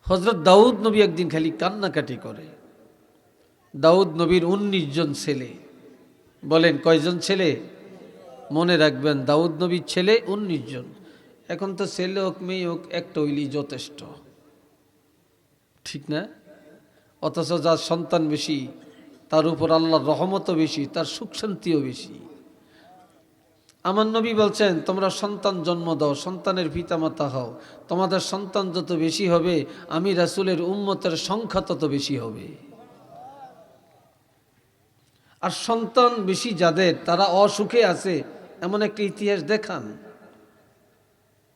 হযরত দাউদ নবী একদিন খালি কান্নাকাটি করে। দাউদ নবীর 19 জন ছেলে। বলেন কয়জন ছেলে? মনে রাখবেন, দাউদ নবীর ছেলে 19 জন। এখন তো ছেলে হোক মেয়ে হোক একটা হইলেই যথেষ্ট, ঠিক না? অথচ যার সন্তান বেশি তার উপর আল্লাহর রহমতও বেশি, তার সুখ শান্তিও বেশি। আমার নবী বলছেন, তোমরা সন্তান জন্ম দাও, সন্তানের পিতামাতা হও। তোমাদের সন্তান যত বেশি হবে, আমি রাসূলের উম্মতের সংখ্যা তত বেশি হবে। আর সন্তান বেশি যাদের, তারা অসুখে আছে এমন একটা ইতিহাস দেখান।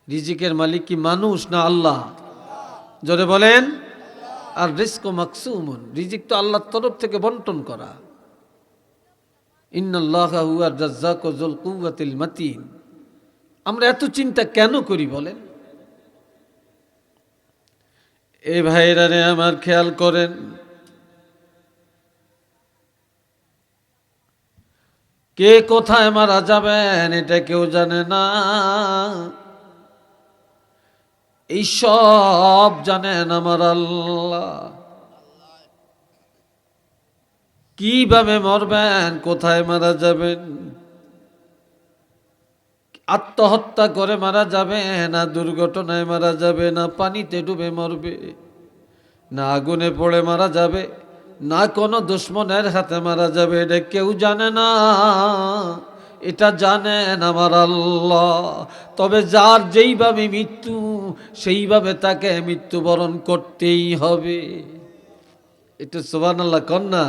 রিজিকের মালিক কি মানুষ না আল্লাহ? জোরে বলেন। আর রিজকু মাকসুমুন, রিজিক তো আল্লাহর তরফ থেকে বন্টন করা। ইন্নাল্লাহা হুয়ার রাজ্জাকু যুল কুওয়াতিল মাতিন। আমরা এত চিন্তা কেন করি বলেন? এ ভাইরা রে আমার, খেয়াল করেন, কে কোথায় মারা যাবেন এটা কেউ জানে না। এই সব জানেন আমার আল্লাহ। কিভাবে মরবেন, কোথায় মারা যাবেন, আত্মহত্যা করে মারা যাবে না দুর্ঘটনায় মারা যাবে, না পানিতে ডুবে মরবে, না আগুনে পড়ে মারা যাবে, না কোনো দুশ্মনের হাতে মারা যাবে, এটা কেউ জানে না। এটা জানেন আমার আল্লাহ। তবে যার যেইভাবে মৃত্যু, সেইভাবে তাকে মৃত্যুবরণ করতেই হবে। এটা সুবহানাল্লাহ কন্যা।